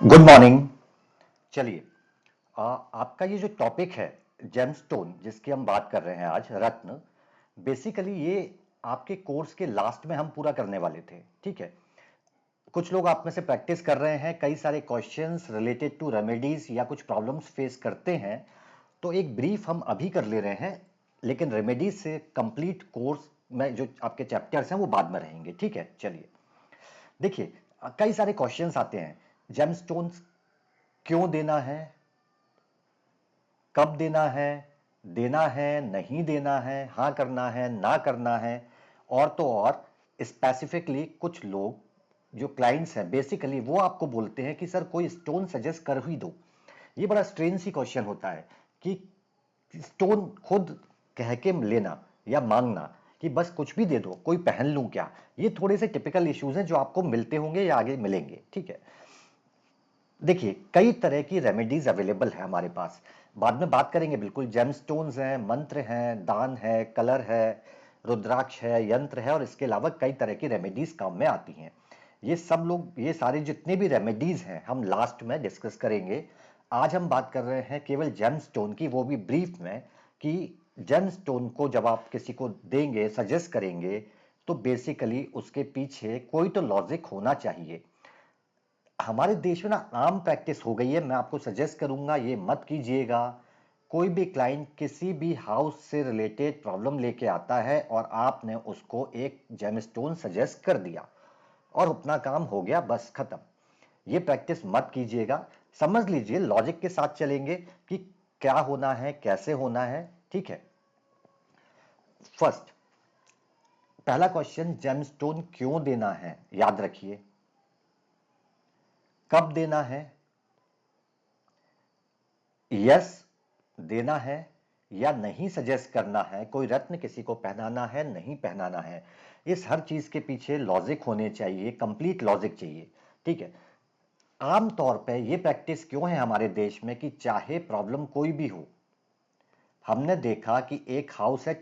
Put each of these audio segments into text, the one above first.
Good morning. चलिए, आपका ये जो टॉपिक है जेमस्टोन जिसकी हम बात कर रहे हैं आज, रत्न, बेसिकली ये आपके कोर्स के लास्ट में हम पूरा करने वाले थे। ठीक है, कुछ लोग आप में से प्रैक्टिस कर रहे हैं, कई सारे क्वेश्चंस रिलेटेड टू रेमेडीज या कुछ प्रॉब्लम्स फेस करते हैं, तो एक ब्रीफ हम अभी कर ले रहे हैं, लेकिन रेमेडीज से कंप्लीट कोर्स में जो आपके चैप्टर्स हैं वो बाद में रहेंगे। ठीक है, चलिए देखिए, कई सारे क्वेश्चंस आते हैं। जेमस्टोन्स क्यों देना है, कब देना है नहीं देना है, हाँ करना है ना करना है। और तो और स्पेसिफिकली कुछ लोग जो क्लाइंट्स हैं बेसिकली वो आपको बोलते हैं कि सर कोई स्टोन सजेस्ट कर ही दो। ये बड़ा स्ट्रेंज सी क्वेश्चन होता है कि स्टोन खुद कह के लेना या मांगना कि बस कुछ भी दे दो, कोई पहन लूं क्या। ये थोड़े से टिपिकल इश्यूज हैं जो आपको मिलते होंगे या आगे मिलेंगे। ठीक है, देखिए कई तरह की रेमेडीज अवेलेबल है हमारे पास, बाद में बात करेंगे। बिल्कुल, जेमस्टोन्स हैं, मंत्र हैं, दान है, कलर है, रुद्राक्ष है, यंत्र है, और इसके अलावा कई तरह की रेमेडीज काम में आती हैं। ये सब लोग, ये सारे जितने भी रेमेडीज हैं हम लास्ट में डिस्कस करेंगे। आज हम बात कर रहे हैं केवल जेमस्टोन की, वो भी ब्रीफ में, कि जेमस्टोन को जब आप किसी को देंगे, सजेस्ट करेंगे, तो बेसिकली उसके पीछे कोई तो लॉजिक होना चाहिए। हमारे देश में ना आम प्रैक्टिस हो गई है, मैं आपको सजेस्ट करूंगा ये मत कीजिएगा। कोई भी क्लाइंट किसी भी हाउस से रिलेटेड प्रॉब्लम लेके आता है और आपने उसको एक जेमस्टोन सजेस्ट कर दिया और अपना काम हो गया, बस खत्म। ये प्रैक्टिस मत कीजिएगा। समझ लीजिए, लॉजिक के साथ चलेंगे कि क्या होना है, कैसे होना है। ठीक है, फर्स्ट, पहला क्वेश्चन, जेमस्टोन क्यों देना है, याद रखिए। कब देना है, यस देना है या नहीं सजेस्ट करना है, कोई रत्न किसी को पहनाना है नहीं पहनाना है, इस हर चीज के पीछे लॉजिक होने चाहिए, कंप्लीट लॉजिक चाहिए। ठीक है, आम तौर पे ये प्रैक्टिस क्यों है हमारे देश में कि चाहे प्रॉब्लम कोई भी हो, हमने देखा कि एक हाउस है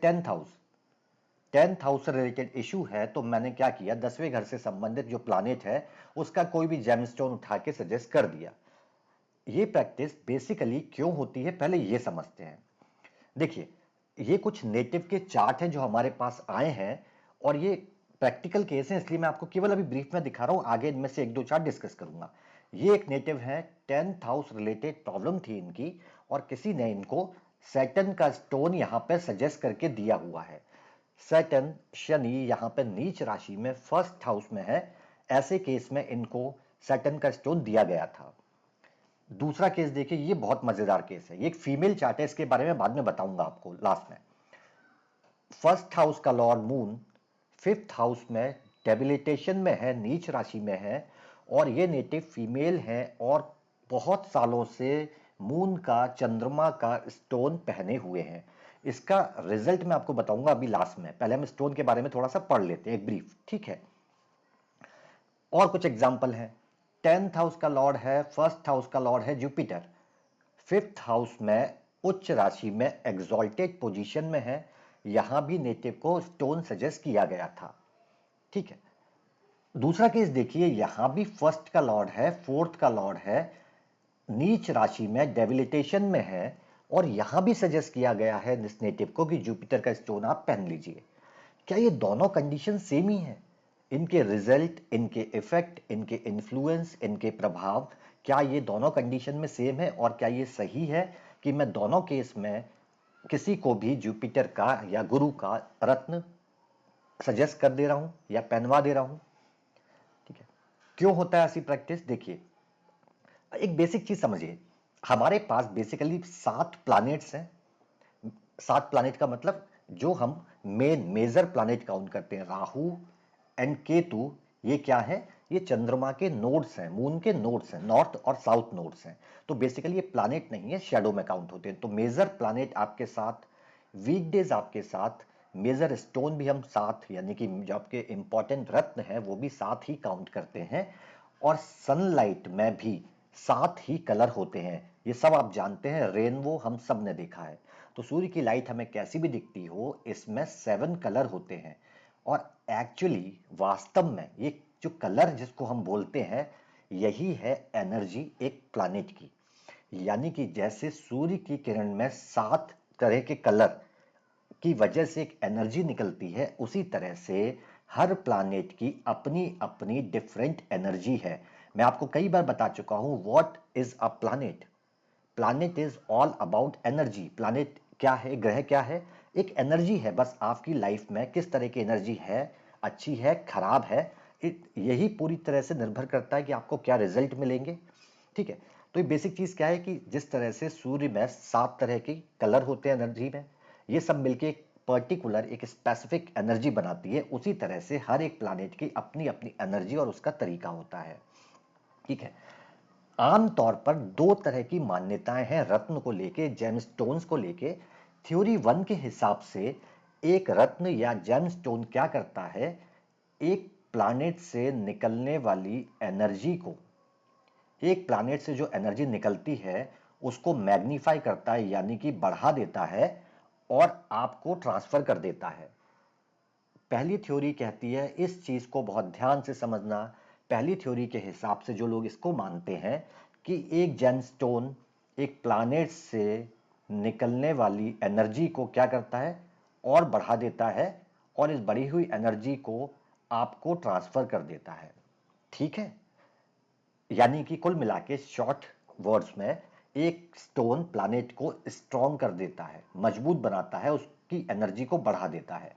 10th हाउस से रिलेटेड इशू है, तो मैंने क्या किया, 10वें घर से संबंधित जो प्लानेट है उसका कोई भी जेमस्टोन उठा के सजेस्ट कर दिया। ये प्रैक्टिस बेसिकली क्यों होती है, पहले ये समझते हैं। देखिए, ये कुछ नेटिव के चार्ट हैं जो हमारे पास आए हैं, और ये प्रैक्टिकल केस हैं, इसलिए मैं आपको केवल अभी ब्रीफ में दिखा रहा हूं, आगे इनमें से एक दो चार्ट डिस्कस करूंगा। ये एक नेटिव है, 10th हाउस रिलेटेड प्रॉब्लम थी इनकी, और किसी ने इनको सैटर्न का स्टोन यहां पे सजेस्ट करके दिया हुआ है। सैटर्न, शनि यहां पे नीच राशि में फर्स्ट हाउस में है, ऐसे केस में इनको सैटर्न का स्टोन दिया गया था। दूसरा केस देखिए, ये बहुत मजेदार केस है, ये एक फीमेल चार्ट है, इसके बारे में बाद में बताऊंगा आपको लास्ट में। फर्स्ट हाउस का लॉर्ड मून 5th हाउस में डेबिलिटेशन में है, नीच राशि में है, और ये नेटिव फीमेल है और बहुत सालों से मून का, चंद्रमा का स्टोन पहने हुए हैं। इसका रिजल्ट मैं आपको बताऊंगा अभी लास्ट में, पहले हम स्टोन के बारे में थोड़ा सा पढ़ लेते हैं, एक ब्रीफ। ठीक है, और कुछ एग्जाम्पल हैं। 10th हाउस का लॉर्ड है, फर्स्ट हाउस का लॉर्ड है जुपिटर, 5th हाउस में उच्च राशि में एग्जॉल्टेड पोजीशन में है, यहां भी नेटिव को स्टोन सजेस्ट किया गया था। ठीक है, दूसरा केस देखिए, यहां भी फर्स्ट का लॉर्ड है, फोर्थ का लॉर्ड है, नीच राशि में डेबिलिटेशन में है, और यहां भी सजेस्ट किया गया है इस नेटिव को कि जुपिटर का स्टोन आप पहन लीजिए। क्या ये दोनों कंडीशन सेम ही है? इनके रिजल्ट, इनके इफेक्ट, इनके इन्फ्लुएंस, इनके प्रभाव, क्या ये दोनों कंडीशन में सेम है? और क्या ये सही है कि मैं दोनों केस में किसी को भी जुपिटर का या गुरु का रत्न सजेस्ट कर दे रहा हूं या पहनवा दे रहा हूं? ठीक है, क्यों होता है ऐसी प्रैक्टिस? देखिए, एक बेसिक चीज समझिए, हमारे पास बेसिकली 7 प्लैनेट्स हैं। 7 प्लैनेट का मतलब जो हम मेजर प्लैनेट काउंट करते हैं, राहु एंड केतु, ये क्या है? ये चंद्रमा के नोड्स हैं, मून के नोड्स हैं, नॉर्थ और साउथ नोड्स हैं। तो बेसिकली ये प्लैनेट नहीं है, शैडो में काउंट होते हैं। तो मेजर प्लैनेट आपके साथ, वीकडेज आपके साथ, मेजर स्टोन भी हम साथ, यानी कि जो आपके इंपॉर्टेंट रत्न है वो भी साथ ही काउंट करते हैं। और सनलाइट में भी 7 ही कलर होते हैं, ये सब आप जानते हैं, रेनबो हम सब ने देखा है। तो सूर्य की लाइट हमें कैसी भी दिखती हो, इसमें 7 कलर होते हैं। और एक्चुअली वास्तव में ये जो कलर जिसको हम बोलते हैं, यही है एनर्जी एक प्लैनेट की। यानी कि जैसे सूर्य की किरण में 7 तरह के कलर की वजह से एक एनर्जी निकलती है, उसी तरह से हर प्लैनेट की अपनी अपनी डिफरेंट एनर्जी है। मैं आपको कई बार बता चुका हूं what is a planet. Planet is all about energy. Planet क्या है, ग्रह क्या है? एक एनर्जी है। बस आपकी लाइफ में किस तरह की एनर्जी है, अच्छी है, खराब है, यही पूरी तरह से निर्भर करता है कि आपको क्या रिजल्ट मिलेंगे। ठीक है, तो ये बेसिक चीज क्या है कि जिस तरह से सूर्य में 7 तरह के कलर होते हैं एनर्जी में, ये सब मिलके एक पर्टिकुलर एक स्पेसिफिक एनर्जी बनाती है, उसी तरह से हर एक प्लैनेट की अपनी अपनी एनर्जी और उसका तरीका होता है। ठीक है, आमतौर पर दो तरह की मान्यताएं हैं रत्न को लेके, जेमस्टोन्स को लेके। थ्योरी वन के हिसाब से एक रत्न या जेमस्टोन क्या करता है, एक प्लैनेट से निकलने वाली एनर्जी को, एक प्लैनेट से जो एनर्जी निकलती है उसको मैग्नीफाई करता है, यानी कि बढ़ा देता है और आपको ट्रांसफर कर देता है। पहली थ्योरी कहती है, इस चीज को बहुत ध्यान से समझना, पहली थ्योरी के हिसाब से जो लोग इसको मानते हैं कि एक जेमस्टोन एक प्लैनेट से निकलने वाली एनर्जी को क्या करता है और बढ़ा देता है और इस बढ़ी हुई एनर्जी को आपको ट्रांसफर कर देता है। ठीक है, यानी कि कुल मिला के शॉर्ट वर्ड्स में एक स्टोन प्लैनेट को स्ट्रॉन्ग कर देता है, मजबूत बनाता है, उसकी एनर्जी को बढ़ा देता है।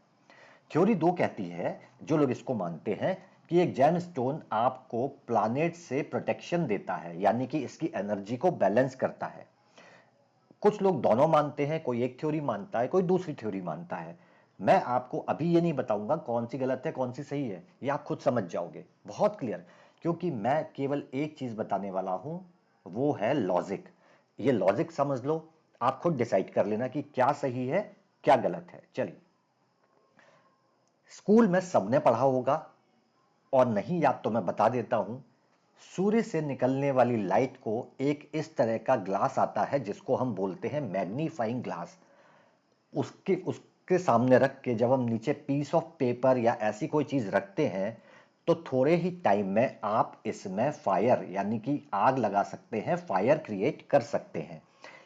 थ्योरी दो कहती है, जो लोग इसको मानते हैं, कि एक जेमस्टोन आपको प्लैनेट से प्रोटेक्शन देता है, यानी कि इसकी एनर्जी को बैलेंस करता है। कुछ लोग दोनों मानते हैं, कोई एक थ्योरी मानता है, कोई दूसरी थ्योरी मानता है। मैं आपको अभी ये नहीं बताऊंगा कौन सी गलत है कौन सी सही है, ये आप खुद समझ जाओगे बहुत क्लियर, क्योंकि मैं केवल एक चीज बताने वाला हूं, वो है लॉजिक। ये लॉजिक समझ लो, आप खुद डिसाइड कर लेना कि क्या सही है क्या गलत है। चलिए, स्कूल में सबने पढ़ा होगा, और नहीं याद तो मैं बता देता हूं। सूर्य से निकलने वाली लाइट को एक इस तरह का ग्लास आता है जिसको हम बोलते हैं मैग्नीफाइंग ग्लास। उसके सामने रख के जब हम नीचे पीस ऑफ पेपर या ऐसी कोई चीज रखते हैं, तो थोड़े ही टाइम में आप इसमें फायर यानी कि आग लगा सकते हैं, फायर क्रिएट कर सकते हैं।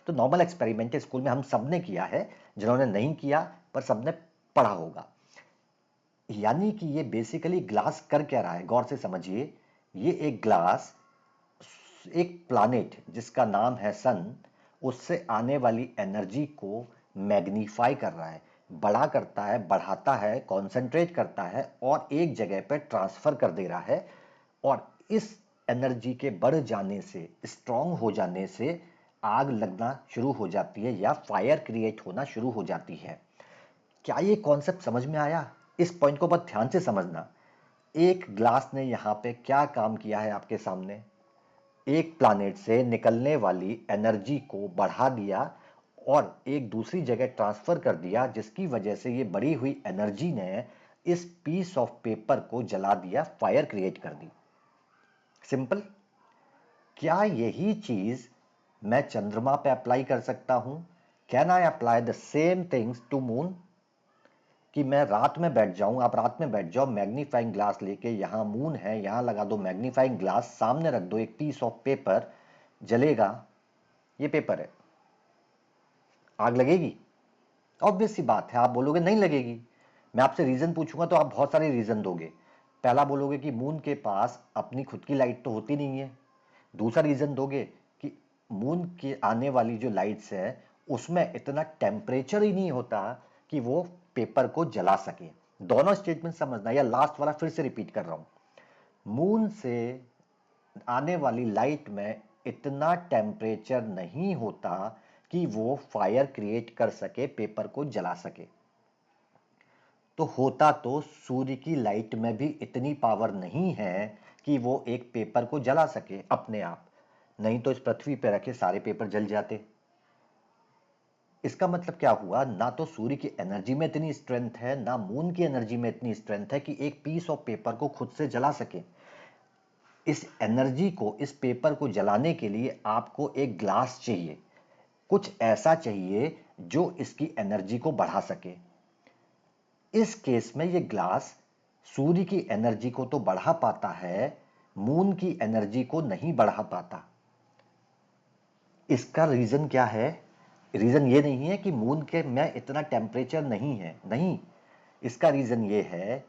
तो नॉर्मल एक्सपेरिमेंट स्कूल में हम सबने किया है, जिन्होंने नहीं किया पर सबने पढ़ा होगा। यानी कि ये बेसिकली ग्लास कर क्या रहा है, गौर से समझिए। ये एक ग्लास एक प्लैनेट जिसका नाम है सन, उससे आने वाली एनर्जी को मैग्नीफाई कर रहा है, बड़ा करता है, बढ़ाता है, कॉन्सेंट्रेट करता है और एक जगह पर ट्रांसफर कर दे रहा है। और इस एनर्जी के बढ़ जाने से, स्ट्रांग हो जाने से आग लगना शुरू हो जाती है या फायर क्रिएट होना शुरू हो जाती है। क्या ये कॉन्सेप्ट समझ में आया? इस पॉइंट को बहुत ध्यान से समझना। एक ग्लास ने यहां पे क्या काम किया है आपके सामने, एक प्लैनेट से निकलने वाली एनर्जी को बढ़ा दिया और एक दूसरी जगह ट्रांसफर कर दिया, जिसकी वजह से ये बढ़ी हुई एनर्जी ने इस पीस ऑफ पेपर को जला दिया, फायर क्रिएट कर दी। सिंपल। क्या यही चीज मैं चंद्रमा पे अप्लाई कर सकता हूं? Can I apply the same things to moon? कि मैं रात में बैठ जाऊं, आप रात में बैठ जाओ, मैग्नीफाइंग ग्लास लेके, यहां मून है, यहां लगा दो मैग्नीफाइंग ग्लास, सामने रख दो एक पीस ऑफ पेपर, जलेगा, ये पेपर है, आग लगेगी? ऑब्वियस सी बात है। आप बोलोगे नहीं लगेगी। मैं आपसे रीजन पूछूंगा तो आप बहुत सारे रीजन दोगे। पहला बोलोगे कि मून के पास अपनी खुद की लाइट तो होती नहीं है। दूसरा रीजन दोगे कि मून के आने वाली जो लाइट्स है उसमें इतना टेम्परेचर ही नहीं होता कि वो पेपर को जला सके। दोनों स्टेटमेंट समझना, या लास्ट वाला फिर से रिपीट कर रहा हूं। मून से आने वाली लाइट में इतना टेम्परेचर नहीं होता कि वो फायर क्रिएट कर सके, पेपर को जला सके। तो होता तो सूर्य की लाइट में भी इतनी पावर नहीं है कि वो एक पेपर को जला सके अपने आप, नहीं तो इस पृथ्वी पर रखे सारे पेपर जल जाते। इसका मतलब क्या हुआ, ना तो सूर्य की एनर्जी में इतनी स्ट्रेंथ है, ना मून की एनर्जी में इतनी स्ट्रेंथ है कि एक पीस ऑफ पेपर को खुद से जला सके। इस एनर्जी को, इस पेपर को जलाने के लिए आपको एक ग्लास चाहिए, कुछ ऐसा चाहिए जो इसकी एनर्जी को बढ़ा सके। इस केस में ये ग्लास सूर्य की एनर्जी को तो बढ़ा पाता है, मून की एनर्जी को नहीं बढ़ा पाता। इसका रीजन क्या है? रीजन ये नहीं है कि मून के में इतना टेम्परेचर नहीं है, नहीं। इसका रीजन ये है,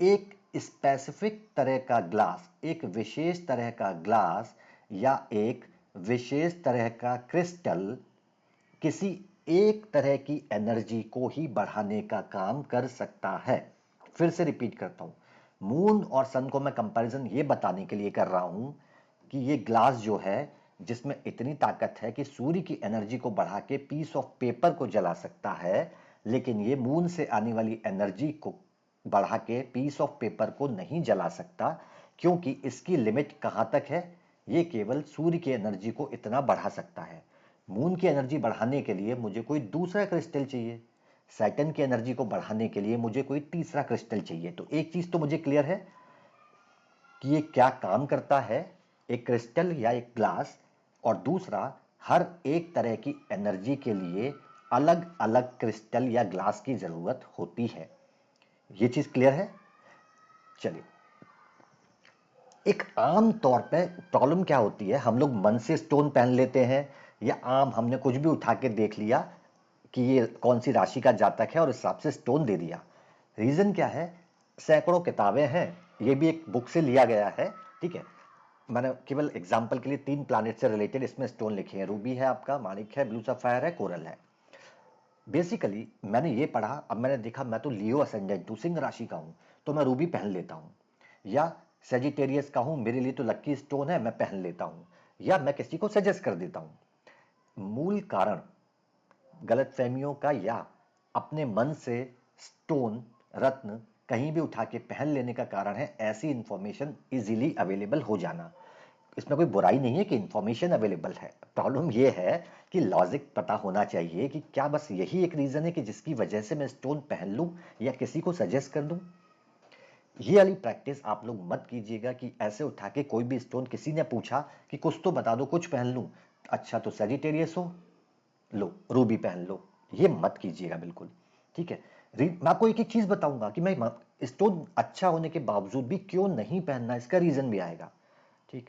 एक स्पेसिफिक तरह का ग्लास, एक विशेष तरह का ग्लास या एक विशेष तरह का क्रिस्टल किसी एक तरह की एनर्जी को ही बढ़ाने का काम कर सकता है। फिर से रिपीट करता हूं, मून और सन को मैं कंपैरिजन ये बताने के लिए कर रहा हूं कि ये ग्लास जो है, जिसमें इतनी ताकत है कि सूर्य की एनर्जी को बढ़ा के पीस ऑफ पेपर को जला सकता है, लेकिन ये मून से आने वाली एनर्जी को बढ़ा के पीस ऑफ पेपर को नहीं जला सकता, क्योंकि इसकी लिमिट कहां तक है? ये केवल सूर्य की एनर्जी को इतना बढ़ा सकता है। मून की एनर्जी बढ़ाने के लिए मुझे कोई दूसरा क्रिस्टल चाहिए, सैटर्न की एनर्जी को बढ़ाने के लिए मुझे कोई तीसरा क्रिस्टल चाहिए। तो एक चीज तो मुझे क्लियर है कि ये क्या काम करता है, एक क्रिस्टल या एक ग्लास, और दूसरा, हर एक तरह की एनर्जी के लिए अलग अलग क्रिस्टल या ग्लास की जरूरत होती है। ये चीज क्लियर है? चलिए, एक आम तौर पे प्रॉब्लम क्या होती है, हम लोग मन से स्टोन पहन लेते हैं, या आम हमने कुछ भी उठा के देख लिया कि ये कौन सी राशि का जातक है और इस हिसाब से स्टोन दे दिया। रीजन क्या है? सैकड़ों किताबें हैं, ये भी एक बुक से लिया गया है, ठीक है। मैंने केवल एग्जांपल के लिए 3 प्लैनेट से रिलेटेड इसमें स्टोन लिखे हैं, रूबी है आपका, माणिक है, ब्लू सफायर है, कोरल है। बेसिकली मैंने ये पढ़ा, अब मैंने देखा मैं तो लियो असेंडेंट हूं, सिंह राशि का हूं, तो मैं रूबी पहन लेता हूं, या सेजिटेरियस का हूं, मेरे लिए तो लक्की स्टोन है, मैं पहन लेता हूं, या मैं किसी को सजेस्ट कर देता हूं। मूल कारण गलतफहमियों का या अपने मन से स्टोन, रत्न कहीं भी उठा के पहन लेने का कारण है ऐसी इंफॉर्मेशन इजीली अवेलेबल हो जाना। इसमें कोई बुराई नहीं है कि इंफॉर्मेशन अवेलेबल है, प्रॉब्लम यह है कि लॉजिक पता होना चाहिए कि क्या बस यही एक रीजन है कि जिसकी वजह से मैं स्टोन पहन लूं या किसी को सजेस्ट कर दूं। ये वाली प्रैक्टिस आप लोग मत कीजिएगा कि ऐसे उठा के कोई भी स्टोन, किसी ने पूछा कि कुछ तो बता दो, कुछ पहन लूं, अच्छा तो सेजिटेरियस हो, लो रूबी पहन लो। ये मत कीजिएगा बिल्कुल, ठीक है। मैं आपको एक एक चीज बताऊंगा कि मैं स्टोन अच्छा होने के बावजूद भी क्यों नहीं पहनना, इसका रीजन भी आएगा, ठीक।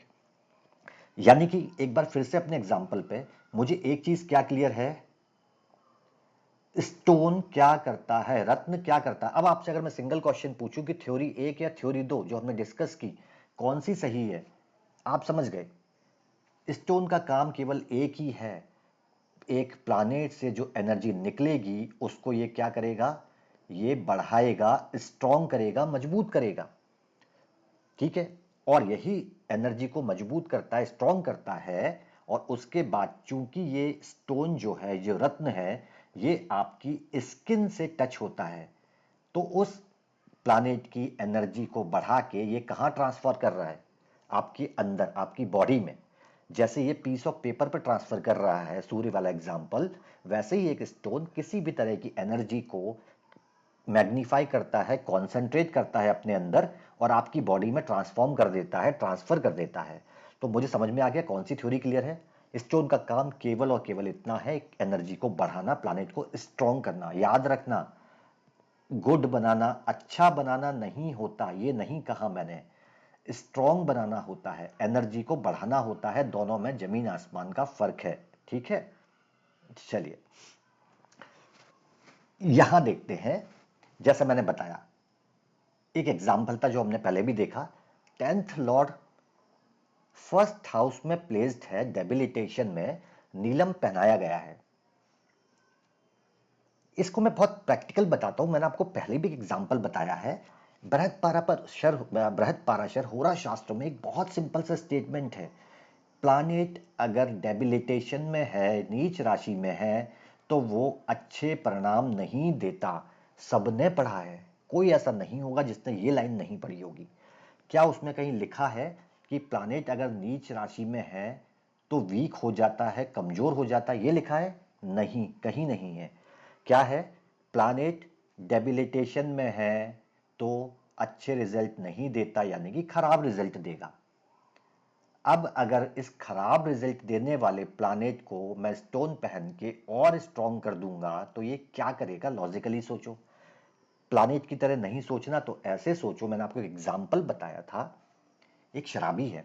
यानी कि एक बार फिर से अपने एग्जाम्पल पे मुझे एक चीज क्या क्लियर है, स्टोन क्या करता है, रत्न क्या करता है। अब आपसे अगर मैं सिंगल क्वेश्चन पूछूं कि थ्योरी 1 या थ्योरी 2 जो हमने डिस्कस की, कौन सी सही है, आप समझ गए। स्टोन का काम केवल एक ही है, एक प्लैनेट से जो एनर्जी निकलेगी उसको ये क्या करेगा, ये बढ़ाएगा, स्ट्रॉन्ग करेगा, मजबूत करेगा, ठीक है। और यही एनर्जी को मजबूत करता है, स्ट्रॉन्ग करता है, और उसके बाद चूंकि ये स्टोन जो है, जो रत्न है, ये आपकी स्किन से टच होता है, तो उस प्लैनेट की एनर्जी को बढ़ा के ये कहां ट्रांसफर कर रहा है, आपके अंदर, आपकी बॉडी में। जैसे ये पीस ऑफ पेपर पर ट्रांसफर कर रहा है, सूर्य वाला एग्जांपल, वैसे ही एक स्टोन किसी भी तरह की एनर्जी को मैग्नीफाई करता है, कॉन्सेंट्रेट करता है अपने अंदर, और आपकी बॉडी में ट्रांसफॉर्म कर देता है, ट्रांसफर कर देता है। तो मुझे समझ में आ गया कौन सी थ्योरी क्लियर है। स्टोन का काम केवल और केवल इतना है, एनर्जी को बढ़ाना, प्लैनेट को स्ट्रॉन्ग करना। याद रखना, गुड बनाना, अच्छा बनाना नहीं होता, ये नहीं कहा मैंने, स्ट्रॉन्ग बनाना होता है, एनर्जी को बढ़ाना होता है। दोनों में जमीन आसमान का फर्क है, ठीक है। चलिए यहां देखते हैं, जैसा मैंने बताया, एक एग्जाम्पल था जो हमने पहले भी देखा। 10th लॉर्ड फर्स्ट हाउस में प्लेस्ड है, डेबिलिटेशन में, नीलम पहनाया गया है। इसको मैं बहुत प्रैक्टिकल बताता हूं, मैंने आपको पहले भी एग्जाम्पल बताया है। बृहद पाराशर होरा शास्त्र में एक बहुत सिंपल सा स्टेटमेंट है, प्लैनेट अगर डेबिलिटेशन में है, नीच राशि में है, तो वो अच्छे परिणाम नहीं देता। सबने पढ़ा है, कोई ऐसा नहीं होगा जिसने ये लाइन नहीं पढ़ी होगी। क्या उसमें कहीं लिखा है कि प्लैनेट अगर नीच राशि में है तो वीक हो जाता है, कमजोर हो जाता है, ये लिखा है? नहीं, कहीं नहीं है। क्या है? प्लैनेट डेबिलिटेशन में है तो अच्छे रिजल्ट नहीं देता, यानी कि खराब रिजल्ट देगा। अब अगर इस खराब रिजल्ट देने वाले प्लैनेट को मैं स्टोन पहन के और स्ट्रॉन्ग कर दूंगा तो ये क्या करेगा, लॉजिकली सोचो। प्लैनेट की तरह नहीं सोचना तो ऐसे सोचो, मैंने आपको एक एग्जांपल बताया था एक शराबी है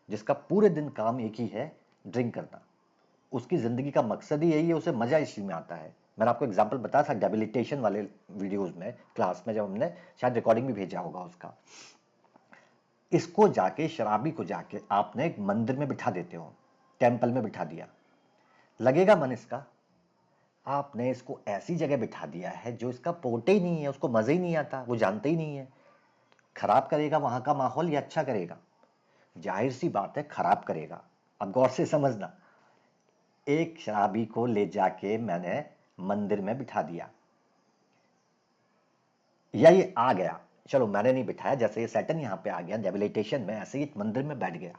जिसका पूरे दिन काम एक ही है, ड्रिंक करना। उसकी जिंदगी का मकसद ही यही है, उसे मजा इसी में आता है। मैंने आपको एग्जांपल बताया था डेबिलिटेशन वाले वीडियोस में, क्लास में, जब हमने शायद रिकॉर्डिंग भी भेजा होगा उसका। इसको जाके, शराबी को जाके आपने एक मंदिर में बिठा देते हो, टेंपल में बिठा दिया, लगेगा मन इसका? आपने इसको ऐसी जगह बिठा दिया है जो इसका पोटे ही नहीं है, उसको मजा ही नहीं आता, वो जानते ही नहीं है। खराब करेगा वहां का माहौल या अच्छा करेगा? जाहिर सी बात है खराब करेगा। अब गौर से समझना, एक शराबी को ले जाके मैंने मंदिर में बिठा दिया, या ये आ गया, चलो मैंने नहीं बिठाया, जैसे ये सैटर्न यहां पे आ गया डेबिलिटेशन में, ऐसे ही मंदिर में बैठ गया।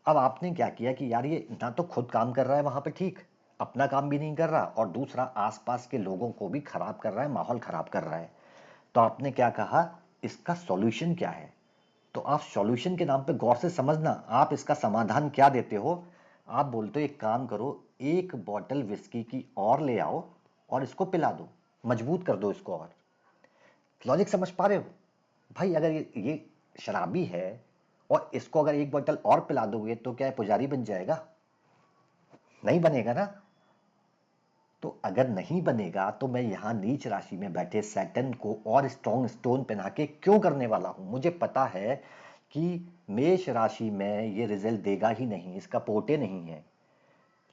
अब आपने क्या किया कि यार ये ना तो खुद काम कर रहा है वहां पे, ठीक, अपना काम भी नहीं कर रहा, और दूसरा आसपास के लोगों को भी खराब कर रहा है, माहौल खराब कर रहा है। तो आपने क्या कहा, इसका सॉल्यूशन क्या है? तो आप सॉल्यूशन के नाम पे गौर से समझना, आप इसका समाधान क्या देते हो? आप बोलते हो एक काम करो, एक बॉटल विस्की की और ले आओ और इसको पिला दो, मजबूत कर दो इसको। और लॉजिक समझ पा रहे हो भाई? अगर ये शराबी है और इसको अगर एक बोतल और पिला दोगे तो क्या पुजारी बन जाएगा? नहीं बनेगा ना। तो अगर नहीं बनेगा तो मैं यहां नीच राशि में बैठे सैटर्न को और स्ट्रॉन्ग स्टोन पहना के क्यों करने वाला हूं? मुझे पता है कि मेष राशि में ये रिजल्ट देगा ही नहीं, इसका पोटे नहीं है।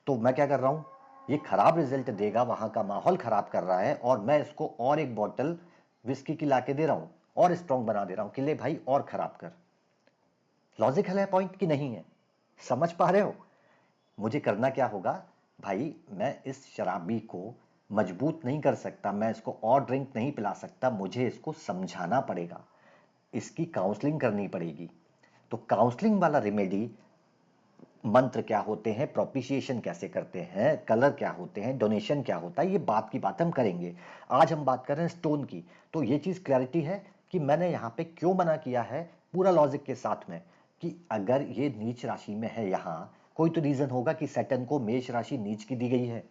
तो मैं क्या कर रहा हूं, ये खराब रिजल्ट देगा, वहां का माहौल खराब कर रहा है, और मैं इसको और एक बोतल विस्की की लाके दे रहा हूं और स्ट्रॉन्ग बना दे रहा हूं कि ले भाई और खराब कर। लॉजिकल है पॉइंट कि नहीं है? समझ पा रहे हो? मुझे करना क्या होगा भाई, मैं इस शराबी को मजबूत नहीं कर सकता, मैं इसको और ड्रिंक नहीं पिला सकता, मुझे इसको समझाना पड़ेगा, इसकी काउंसलिंग करनी पड़ेगी। तो काउंसलिंग वाला रेमेडी, मंत्र क्या होते हैं, प्रोपिशिएशन कैसे करते हैं, कलर क्या होते हैं, डोनेशन क्या होता है, ये बात की बात हम करेंगे। आज हम बात कर रहे हैं स्टोन की। तो ये चीज क्लैरिटी है कि मैंने यहाँ पे क्यों मना किया है, पूरा लॉजिक के साथ में, कि अगर ये नीच राशि में है, यहाँ कोई तो रीजन होगा कि सैटर्न को मेष राशि नीच की दी गई है,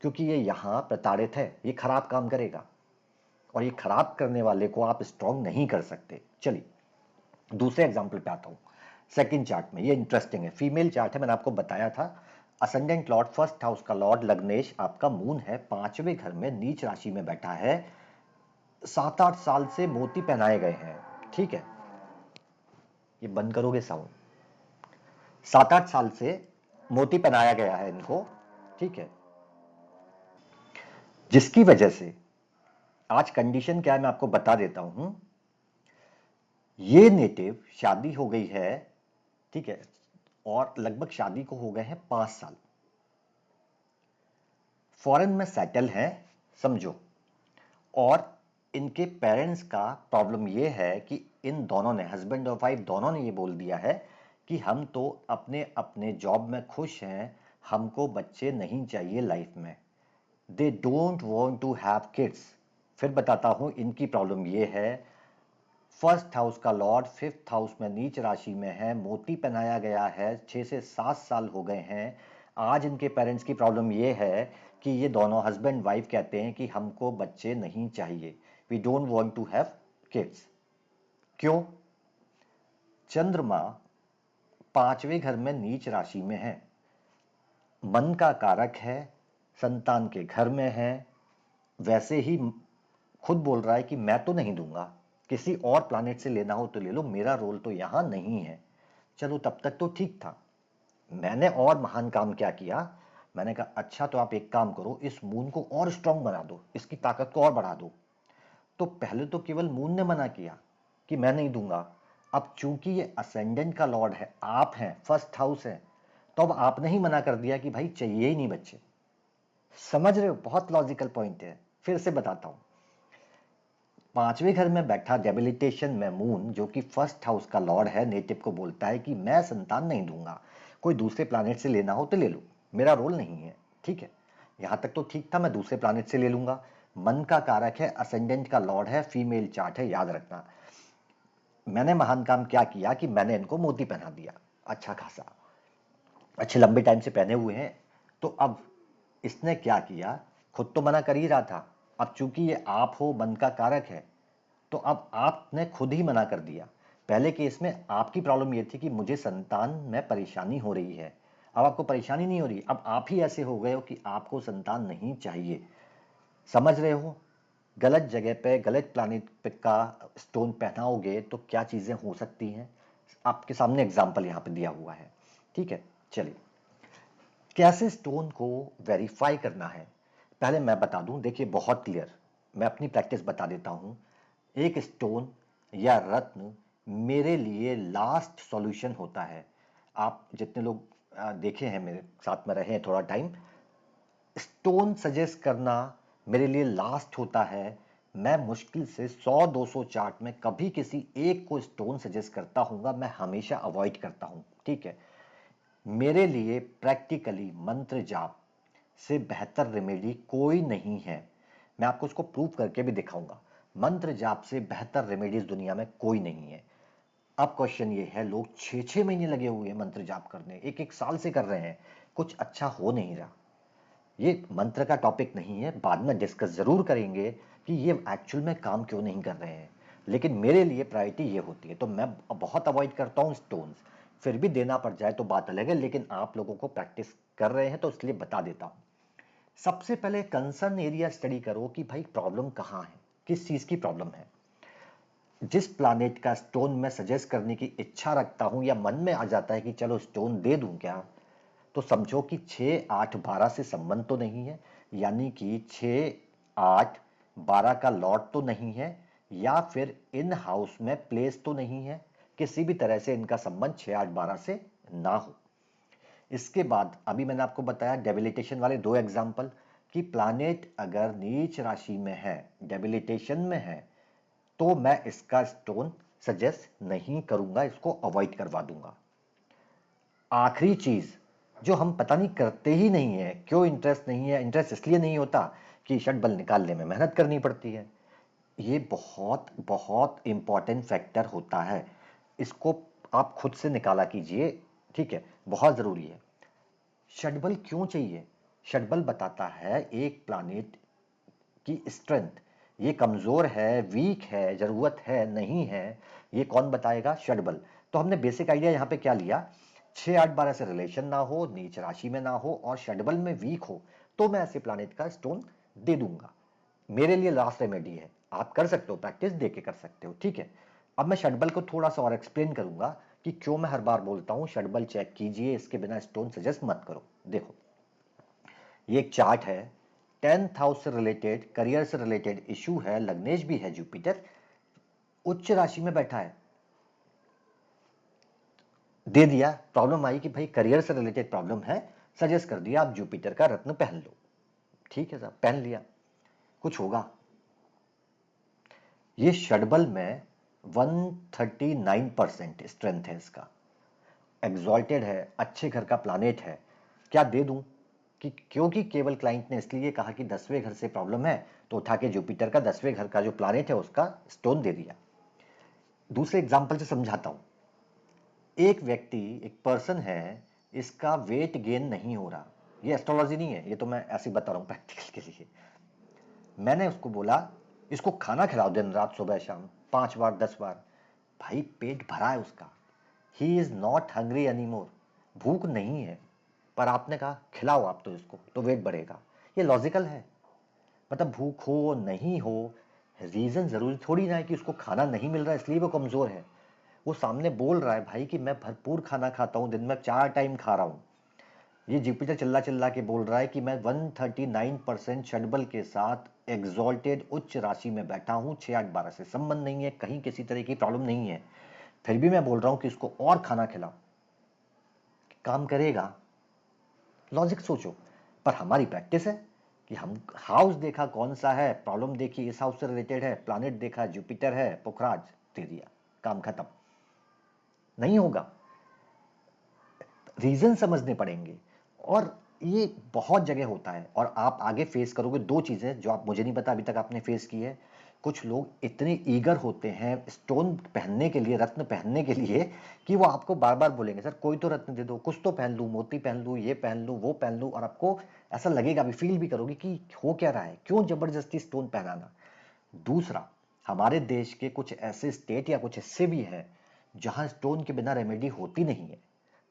क्योंकि ये यहाँ प्रताड़ित है, ये खराब काम करेगा, और ये खराब करने वाले को आप स्ट्रॉन्ग नहीं कर सकते। चलिए दूसरे एग्जाम्पल पे आता हूं। सेकंड चार्ट में, ये इंटरेस्टिंग है, फीमेल चार्ट है, मैंने आपको बताया था। असेंडेंट लॉर्ड, फर्स्ट हाउस का लॉर्ड लग्नेश आपका मून है, पांचवें घर में नीच राशि में बैठा है, 7-8 साल से मोती पहनाए गए हैं, ठीक है? ये बंद करोगे साउंड? 7-8 साल से मोती पहनाया गया है इनको, ठीक है? जिसकी वजह से आज कंडीशन क्या है मैं आपको बता देता हूं। ये नेटिव शादी हो गई है, ठीक है, और लगभग शादी को हो गए हैं 5 साल, फॉरेन में सेटल है, समझो। और इनके पेरेंट्स का प्रॉब्लम ये है कि इन दोनों ने, हस्बैंड और वाइफ दोनों ने ये बोल दिया है कि हम तो अपने अपने जॉब में खुश हैं, हमको बच्चे नहीं चाहिए लाइफ में। They don't want to have kids. फिर बताता हूं इनकी प्रॉब्लम ये है, फर्स्ट हाउस का लॉर्ड फिफ्थ हाउस में नीच राशि में है, मोती पहनाया गया है, 6 से 7 साल हो गए हैं। आज इनके पेरेंट्स की प्रॉब्लम ये है कि ये दोनों हस्बैंड वाइफ कहते हैं कि हमको बच्चे नहीं चाहिए, we don't want to have kids. क्यों? चंद्रमा पांचवें घर में नीच राशि में है, मन का कारक है, संतान के घर में है, वैसे ही खुद बोल रहा है कि मैं तो नहीं दूंगा, किसी और प्लैनेट से लेना हो तो ले लो, मेरा रोल तो यहां नहीं है। चलो तब तक तो ठीक था। मैंने और महान काम क्या किया, मैंने कहा अच्छा तो आप एक काम करो, इस मून को और स्ट्रांग बना दो, इसकी ताकत को और बढ़ा दो। तो पहले तो केवल मून ने मना किया कि मैं नहीं दूंगा, अब चूंकि ये असेंडेंट का लॉर्ड है, आप हैं, फर्स्ट हाउस है, तो अब आपने ही मना कर दिया कि भाई चाहिए ही नहीं बच्चे। समझ रहे हो? बहुत लॉजिकल पॉइंट है। फिर से बताता हूं, पांचवें घर में बैठा डेबिलिटेशन में मून, जो कि फर्स्ट हाउस का लॉर्ड है, नेटिव को बोलता है कि मैं संतान नहीं दूंगा, कोई दूसरे प्लैनेट से लेना हो तो ले लो, मेरा रोल नहीं है, ठीक है? यहां तक तो ठीक था, मैं दूसरे प्लैनेट से ले लूंगा। मन का कारक है, असेंडेंट का लॉर्ड है, फीमेल चार्ट है, याद रखना। मैंने महान काम क्या किया कि मैंने इनको मोती पहना दिया, अच्छा खासा, अच्छे लंबे टाइम से पहने हुए हैं। तो अब इसने क्या किया, खुद तो मना कर ही रहा था, अब चूंकि ये आप हो, मन का कारक है, तो अब आपने खुद ही मना कर दिया। पहले केस में आपकी प्रॉब्लम ये थी कि मुझे संतान में परेशानी हो रही है, अब आपको परेशानी नहीं हो रही, अब आप ही ऐसे हो गए हो कि आपको संतान नहीं चाहिए। समझ रहे हो? गलत जगह पे गलत प्लानिट पे का स्टोन पहनाओगे तो क्या चीजें हो सकती हैं, आपके सामने एग्जाम्पल यहाँ पे दिया हुआ है। ठीक है, चलिए कैसे स्टोन को वेरीफाई करना है पहले मैं बता दूं। देखिए बहुत क्लियर, मैं अपनी प्रैक्टिस बता देता हूं। एक स्टोन या रत्न मेरे लिए लास्ट सॉल्यूशन होता है। आप जितने लोग देखे हैं, मेरे साथ में रहे हैं थोड़ा टाइम, स्टोन सजेस्ट करना मेरे लिए लास्ट होता है। मैं मुश्किल से 100-200 चार्ट में कभी किसी एक को स्टोन सजेस्ट करता हूँ, मैं हमेशा अवॉइड करता हूँ। ठीक है, मेरे लिए प्रैक्टिकली मंत्र जाप से बेहतर रेमेडी कोई नहीं है। मैं आपको उसको प्रूव करके भी दिखाऊंगा। मंत्र जाप से बेहतर रेमेडीज दुनिया में कोई नहीं है। अब क्वेश्चन ये है, लोग 6-6 महीने लगे हुए हैं मंत्र जाप करने, एक एक साल से कर रहे हैं, कुछ अच्छा हो नहीं रहा। ये मंत्र का टॉपिक नहीं है, बाद में डिस्कस जरूर करेंगे कि ये एक्चुअल में काम क्यों नहीं कर रहे हैं, लेकिन मेरे लिए प्रायोरिटी ये होती है। तो मैं बहुत अवॉइड करता हूँ स्टोन्स, फिर भी देना पड़ जाए तो बात अलग है, लेकिन आप लोगों को प्रैक्टिस कर रहे हैं तो इसलिए बता देता हूँ। सबसे पहले कंसर्न एरिया स्टडी करो कि भाई प्रॉब्लम कहाँ है, किस चीज की प्रॉब्लम है। जिस प्लानेट का स्टोन मैं सजेस्ट करने की इच्छा रखता हूं या मन में आ जाता है कि चलो स्टोन दे दूं क्या, तो समझो कि 6, 8, 12 से संबंध तो नहीं है, यानी कि 6, 8, 12 का लॉट तो नहीं है, या फिर इन हाउस में प्लेस तो नहीं है, किसी भी तरह से इनका संबंध 6, 8, 12 से ना हो। इसके बाद अभी मैंने आपको बताया डेबिलिटेशन वाले 2 एग्जाम्पल कि प्लानेट अगर नीच राशि में है, डेबिलिटेशन में है, तो मैं इसका स्टोन सजेस्ट नहीं करूंगा, इसको अवॉइड करवा दूंगा। आखिरी चीज जो हम पता नहीं करते ही नहीं है, क्यों इंटरेस्ट नहीं है, इंटरेस्ट इसलिए नहीं होता कि षटबल निकालने में मेहनत करनी पड़ती है। ये बहुत बहुत इंपॉर्टेंट फैक्टर होता है, इसको आप खुद से निकाला कीजिए। ठीक है, बहुत जरूरी है। षटबल क्यों चाहिए? षटबल बताता है एक प्लानेट की स्ट्रेंथ, ये कमजोर है, वीक है, जरूरत है, नहीं है, ये कौन बताएगा? षटबल। तो हमने बेसिक आइडिया यहाँ पे क्या लिया, 6, 8, 12 से रिलेशन ना हो, नीच राशि में ना हो और षटबल में वीक हो, तो मैं ऐसे प्लानेट का स्टोन दे दूंगा। मेरे लिए लास्ट रेमेडी है, आप कर सकते हो, प्रैक्टिस दे के कर सकते हो। ठीक है, अब मैं षटबल को थोड़ा सा और एक्सप्लेन करूंगा कि क्यों मैं हर बार बोलता हूं षटबल चेक कीजिए, इसके बिना स्टोन सजेस्ट मत करो। देखो ये एक चार्ट है, 10th हाउस से रिलेटेड, करियर से रिलेटेड इशू है, लग्नेश भी है, जुपिटर उच्च राशि में बैठा है, दे दिया। प्रॉब्लम आई कि भाई करियर से रिलेटेड प्रॉब्लम है, सजेस्ट कर दिया आप जुपिटर का रत्न पहन लो। ठीक है साहब, पहन लिया, कुछ होगा? ये षटबल में 139% स्ट्रेंथ है इसका, एग्जॉल्टेड है, अच्छे घर का प्लानेट है। क्या दे दूं? कि क्योंकि केवल क्लाइंट ने इसलिए कहा कि 10वें घर से प्रॉब्लम है, तो उठा के जुपिटर का 10वें घर का जो प्लानेट है उसका स्टोन दे दिया। दूसरे एग्जाम्पल से समझाता हूं। एक व्यक्ति, एक पर्सन है, इसका वेट गेन नहीं हो रहा, ये एस्ट्रोलॉजी नहीं है, ये तो मैं ऐसे ही बता रहा हूं प्रैक्टिकल के लिए। मैंने उसको बोला इसको खाना खिलाओ दिन रात, सुबह शाम, 5 बार 10 बार। भाई पेट भरा है उसका, he is not hungry anymore, भूख नहीं है, पर आपने कहा खिलाओ आप तो इसको, तो वेट बढ़ेगा। ये लॉजिकल है। मतलब भूख हो नहीं हो, रीजन जरूरी थोड़ी ना है कि उसको खाना नहीं मिल रहा है इसलिए वो कमजोर है। वो सामने बोल रहा है भाई कि मैं भरपूर खाना खाता हूं, दिन में 4 टाइम खा रहा हूं। ये जुपिटर चिल्ला चिल्ला के बोल रहा है कि मैं 139% षटबल के साथ एग्जॉल्टेड उच्च राशि में बैठा हूं, 6, 8, 12 से संबंध नहीं है, कहीं किसी तरह की प्रॉब्लम नहीं है, फिर भी मैं बोल रहा हूं कि इसको और खाना खिलाओ। काम करेगा? लॉजिक सोचो। पर हमारी प्रैक्टिस है कि हम हाउस देखा कौन सा है, प्रॉब्लम देखी इस हाउस से रिलेटेड है, प्लैनेट देखा जुपिटर है, पुखराज, दे दिया, काम खत्म। नहीं होगा, रीजन समझने पड़ेंगे। और ये बहुत जगह होता है और आप आगे फेस करोगे। 2 चीजें जो आप, मुझे नहीं पता अभी तक आपने फेस की है, कुछ लोग इतने ईगर होते हैं स्टोन पहनने के लिए, रत्न पहनने के लिए, कि वो आपको बार बार बोलेंगे सर कोई तो रत्न दे दो, कुछ तो पहन लूं, मोती पहन लूं, ये पहन लूं, वो पहन लूं, और आपको ऐसा लगेगा भी, फील भी करोगे कि हो क्या रहा है, क्यों जबरदस्ती स्टोन पहनाना। दूसरा, हमारे देश के कुछ ऐसे स्टेट या कुछ हिस्से भी हैं जहां स्टोन के बिना रेमेडी होती नहीं है।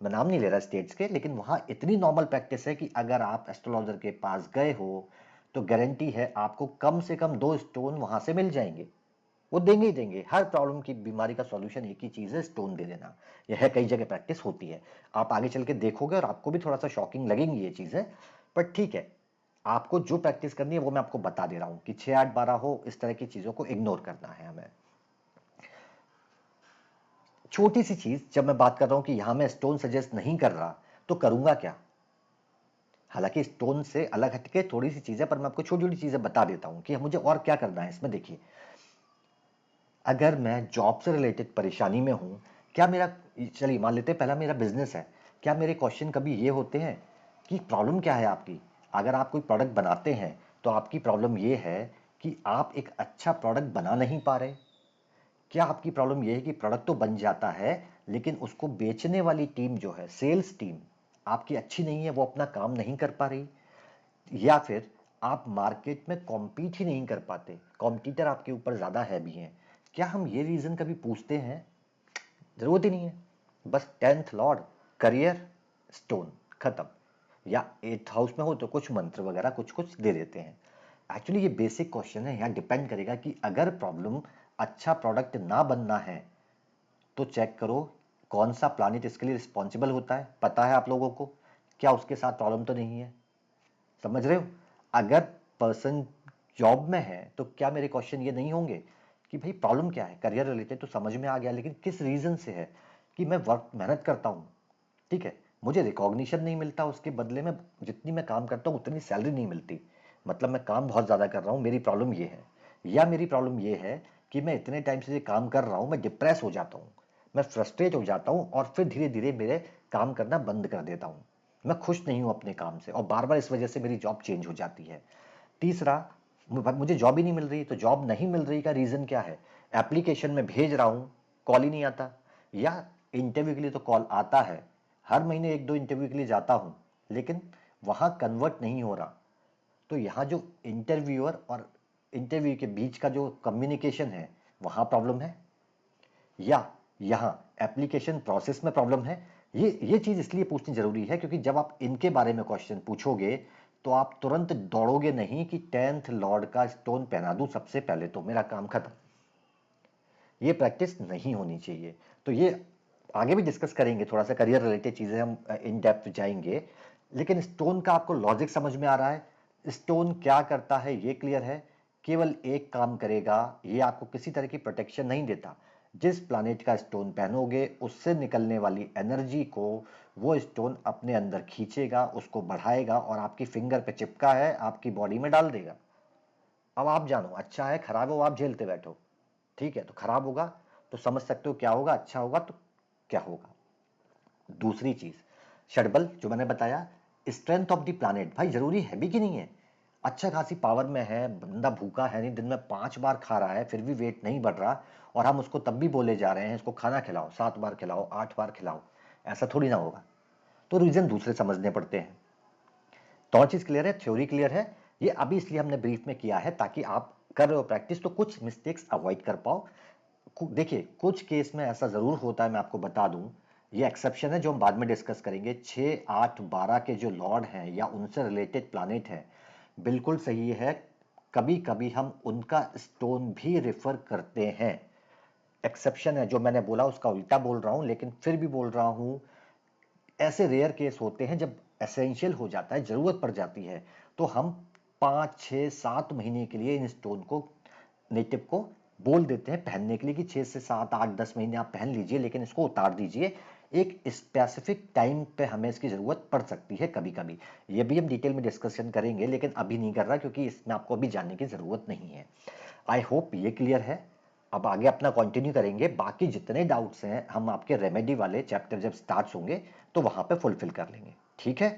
मैं नाम नहीं ले रहा स्टेट्स के, लेकिन वहां इतनी नॉर्मल प्रैक्टिस है कि अगर आप एस्ट्रोलॉजर के पास गए हो तो गारंटी है आपको कम से कम 2 स्टोन वहां से मिल जाएंगे। वो देंगे ही देंगे। हर प्रॉब्लम की, बीमारी का सॉल्यूशन एक ही चीज है, स्टोन दे देना। यह है, कई जगह प्रैक्टिस होती है। आप आगे चल के देखोगे और आपको भी थोड़ा सा शॉकिंग लगेंगी ये चीजें, पर ठीक है। आपको जो प्रैक्टिस करनी है वो मैं आपको बता दे रहा हूं कि 6 8 12 हो, इस तरह की चीजों को इग्नोर करना है हमें। छोटी सी चीज, जब मैं बात कर रहा हूं कि यहां मैं स्टोन सजेस्ट नहीं कर रहा, तो करूंगा क्या? हालांकि स्टोन से अलग हटके थोड़ी सी चीजें, पर मैं आपको छोटी छोटी चीजें बता देता हूं कि मुझे और क्या करना है इसमें। देखिए, अगर मैं जॉब से रिलेटेड परेशानी में हूं, क्या मेरा, चलिए मान लेते हैं पहला मेरा बिजनेस है, क्या मेरे क्वेश्चन कभी ये होते हैं कि प्रॉब्लम क्या है आपकी? अगर आप कोई प्रोडक्ट बनाते हैं तो आपकी प्रॉब्लम ये है कि आप एक अच्छा प्रोडक्ट बना नहीं पा रहे। क्या आपकी प्रॉब्लम यह है कि प्रोडक्ट तो बन जाता है लेकिन उसको बेचने वाली टीम जो है, सेल्स टीम आपकी अच्छी नहीं है, वो अपना काम नहीं कर पा रही? या फिर आप मार्केट में कॉम्पीट ही नहीं कर पाते, कॉम्पिटिटर आपके ऊपर ज्यादा हैवी हैं? क्या हम ये रीजन कभी पूछते हैं? जरूरत ही नहीं है। बस 10th लॉर्ड, करियर, स्टोन, खत्म। या 8th हाउस में हो तो कुछ मंत्र वगैरह कुछ कुछ दे देते हैं। एक्चुअली ये बेसिक क्वेश्चन है। यहाँ डिपेंड करेगा कि अगर प्रॉब्लम अच्छा प्रोडक्ट ना बनना है तो चेक करो कौन सा प्लानिट इसके लिए रिस्पॉन्सिबल होता है। पता है आप लोगों को? क्या उसके साथ प्रॉब्लम तो नहीं है? समझ रहे हो? अगर पर्सन जॉब में है तो क्या मेरे क्वेश्चन ये नहीं होंगे कि भाई प्रॉब्लम क्या है? करियर रिलेटेड तो समझ में आ गया, लेकिन किस रीजन से है? कि मैं वर्क मेहनत करता हूँ, ठीक है, मुझे रिकॉग्निशन नहीं मिलता, उसके बदले में जितनी मैं काम करता हूँ उतनी सैलरी नहीं मिलती, मतलब मैं काम बहुत ज़्यादा कर रहा हूँ, मेरी प्रॉब्लम ये है। या मेरी प्रॉब्लम ये है कि मैं इतने टाइम से ये काम कर रहा हूँ, मैं डिप्रेस हो जाता हूँ, मैं फ्रस्ट्रेट हो जाता हूँ और फिर धीरे धीरे मेरे काम करना बंद कर देता हूँ। मैं खुश नहीं हूँ अपने काम से और बार बार इस वजह से मेरी जॉब चेंज हो जाती है। तीसरा, मुझे जॉब ही नहीं मिल रही। तो जॉब नहीं मिल रही का रीज़न क्या है? एप्लीकेशन में भेज रहा हूँ, कॉल ही नहीं आता। या इंटरव्यू के लिए तो कॉल आता है, हर महीने 1 2 इंटरव्यू के लिए जाता हूँ, लेकिन वहाँ कन्वर्ट नहीं हो रहा। तो यहाँ जो इंटरव्यूअर और इंटरव्यू के बीच का जो कम्युनिकेशन है, वहाँ प्रॉब्लम है। या यहाँ एप्लीकेशन प्रोसेस में प्रॉब्लम है। ये चीज इसलिए पूछनी जरूरी है क्योंकि जब आप इनके बारे में क्वेश्चन पूछोगे तो आप तुरंत दौड़ोगे नहीं कि 10th लॉर्ड का स्टोन पहना दूं सबसे पहले तो मेरा काम खत्म। ये प्रैक्टिस नहीं होनी चाहिए। तो ये आगे भी डिस्कस करेंगे, थोड़ा सा करियर रिलेटेड चीजें हम इन डेप्थ जाएंगे। लेकिन स्टोन का आपको लॉजिक समझ में आ रहा है? स्टोन क्या करता है ये क्लियर है? केवल एक काम करेगा, ये आपको किसी तरह की प्रोटेक्शन नहीं देता। जिस प्लैनेट का स्टोन पहनोगे उससे निकलने वाली एनर्जी को वो स्टोन अपने अंदर खींचेगा, उसको बढ़ाएगा और आपकी फिंगर पे चिपका है आपकी बॉडी में डाल देगा। अब आप जानो अच्छा है खराब है वो आप झेलते बैठो। ठीक है, तो खराब होगा तो समझ सकते हो क्या होगा, अच्छा होगा तो क्या होगा। दूसरी चीज, षडबल जो मैंने बताया, स्ट्रेंथ ऑफ द प्लैनेट, भाई जरूरी है भी कि नहीं है? अच्छा खासी पावर में है, बंदा भूखा है नहीं, दिन में 5 बार खा रहा है फिर भी वेट नहीं बढ़ रहा, और हम उसको तब भी बोले जा रहे हैं इसको खाना खिलाओ, 7 बार खिलाओ, 8 बार खिलाओ। ऐसा थोड़ी ना होगा। तो रीजन दूसरे समझने पड़ते हैं। तो और चीज क्लियर है, थ्योरी क्लियर है। ये अभी इसलिए हमने ब्रीफ में किया है ताकि आप कर रहे हो प्रैक्टिस तो कुछ मिस्टेक्स अवॉइड कर पाओ। देखिए कुछ केस में ऐसा जरूर होता है, मैं आपको बता दूं, ये एक्सेप्शन है जो हम बाद में डिस्कस करेंगे। 6 8 12 के जो लॉर्ड हैं या उनसे रिलेटेड प्लैनेट हैं, बिल्कुल सही है, कभी कभी हम उनका स्टोन भी रेफर करते हैं। एक्सेप्शन है, जो मैंने बोला उसका उल्टा बोल रहा हूं, लेकिन फिर भी बोल रहा हूं। ऐसे रेयर केस होते हैं जब एसेंशियल हो जाता है, जरूरत पड़ जाती है, तो हम 5 6 7 महीने के लिए इन स्टोन को, नेटिव को बोल देते हैं पहनने के लिए कि 6 से 7 8 10 महीने आप पहन लीजिए, लेकिन इसको उतार दीजिए। एक स्पेसिफिक टाइम पे हमें इसकी जरूरत पड़ सकती है कभी कभी। ये भी हम डिटेल में डिस्कशन करेंगे, लेकिन अभी नहीं कर रहा क्योंकि इसमें आपको अभी जानने की जरूरत नहीं है। आई होप ये क्लियर है। अब आगे अपना कंटिन्यू करेंगे, बाकी जितने डाउट्स हैं हम आपके रेमेडी वाले चैप्टर जब स्टार्ट होंगे तो वहां पे फुलफिल कर लेंगे। ठीक है?